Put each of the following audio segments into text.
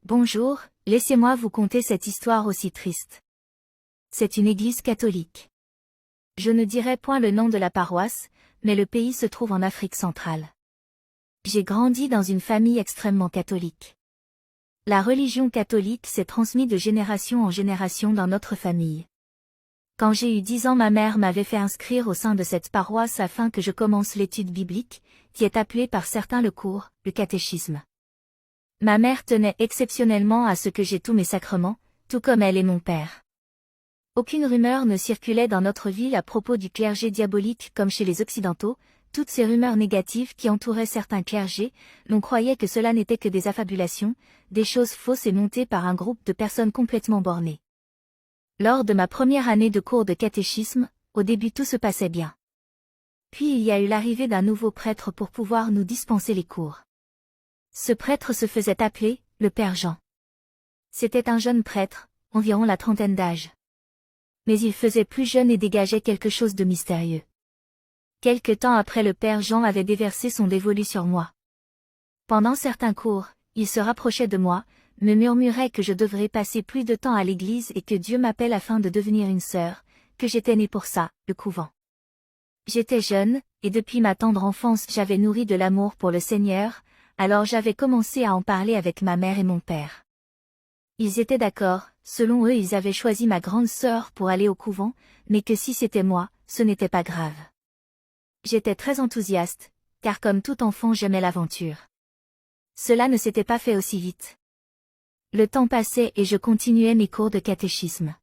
Bonjour, laissez-moi vous conter cette histoire aussi triste. C'est une église catholique. Je ne dirai point le nom de la paroisse, mais le pays se trouve en Afrique centrale. J'ai grandi dans une famille extrêmement catholique. La religion catholique s'est transmise de génération en génération dans notre famille. Quand j'ai eu 10 ans, ma mère m'avait fait inscrire au sein de cette paroisse afin que je commence l'étude biblique, qui est appelée par certains le cours, le catéchisme. Ma mère tenait exceptionnellement à ce que j'aie tous mes sacrements, tout comme elle et mon père. Aucune rumeur ne circulait dans notre ville à propos du clergé diabolique comme chez les Occidentaux. Toutes ces rumeurs négatives qui entouraient certains clergés, l'on croyait que cela n'était que des affabulations, des choses fausses et montées par un groupe de personnes complètement bornées. Lors de ma première année de cours de catéchisme, au début tout se passait bien. Puis il y a eu l'arrivée d'un nouveau prêtre pour pouvoir nous dispenser les cours. Ce prêtre se faisait appeler le Père Jean. C'était un jeune prêtre, environ la trentaine d'âge. Mais il faisait plus jeune et dégageait quelque chose de mystérieux. Quelque temps après, le Père Jean avait déversé son dévolu sur moi. Pendant certains cours, il se rapprochait de moi, me murmurait que je devrais passer plus de temps à l'église et que Dieu m'appelle afin de devenir une sœur, que j'étais née pour ça, le couvent. J'étais jeune, et depuis ma tendre enfance j'avais nourri de l'amour pour le Seigneur, alors j'avais commencé à en parler avec ma mère et mon père. Ils étaient d'accord, selon eux ils avaient choisi ma grande sœur pour aller au couvent, mais que si c'était moi, ce n'était pas grave. J'étais très enthousiaste, car comme tout enfant j'aimais l'aventure. Cela ne s'était pas fait aussi vite. Le temps passait et je continuais mes cours de catéchisme.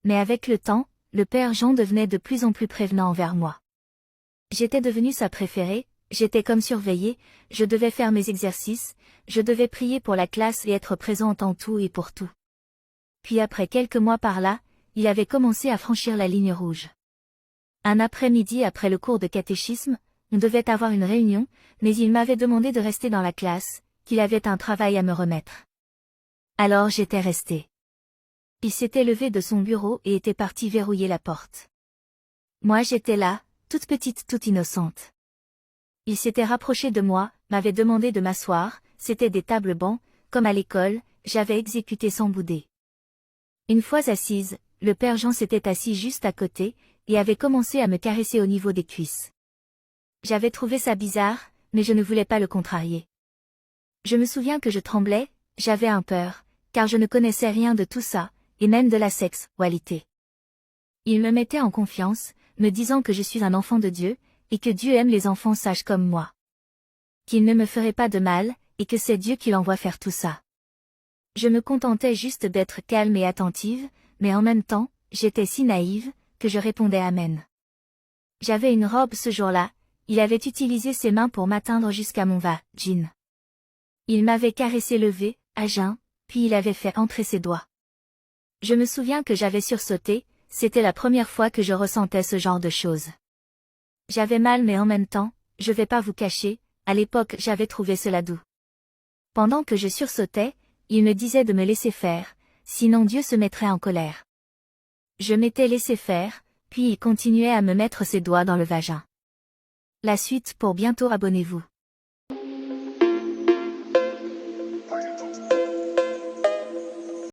Mais avec le temps, le Père Jean devenait de plus en plus prévenant envers moi. J'étais devenue sa préférée, j'étais comme surveillée, je devais faire mes exercices, je devais prier pour la classe et être présente en tout et pour tout. Puis après quelques mois par là, il avait commencé à franchir la ligne rouge. Un après-midi après le cours de catéchisme, on devait avoir une réunion, mais il m'avait demandé de rester dans la classe, qu'il avait un travail à me remettre. Alors j'étais restée. Il s'était levé de son bureau et était parti verrouiller la porte. Moi j'étais là, toute petite, toute innocente. Il s'était rapproché de moi, m'avait demandé de m'asseoir, c'était des tables-bancs, comme à l'école, j'avais exécuté sans bouder. Une fois assise, le Père Jean s'était assis juste à côté, et avait commencé à me caresser au niveau des cuisses. J'avais trouvé ça bizarre, mais je ne voulais pas le contrarier. Je me souviens que je tremblais, j'avais un peur, car je ne connaissais rien de tout ça, et même de la sexualité. Il me mettait en confiance, me disant que je suis un enfant de Dieu, et que Dieu aime les enfants sages comme moi. Qu'il ne me ferait pas de mal, et que c'est Dieu qui l'envoie faire tout ça. Je me contentais juste d'être calme et attentive, mais en même temps, j'étais si naïve, que je répondais Amen. J'avais une robe ce jour-là, il avait utilisé ses mains pour m'atteindre jusqu'à mon vagin. Il m'avait caressé le V, à jeun, puis il avait fait entrer ses doigts. Je me souviens que j'avais sursauté, c'était la première fois que je ressentais ce genre de choses. J'avais mal mais en même temps, je vais pas vous cacher, à l'époque j'avais trouvé cela doux. Pendant que je sursautais, il me disait de me laisser faire, sinon Dieu se mettrait en colère. Je m'étais laissé faire, puis il continuait à me mettre ses doigts dans le vagin. La suite pour bientôt, abonnez-vous.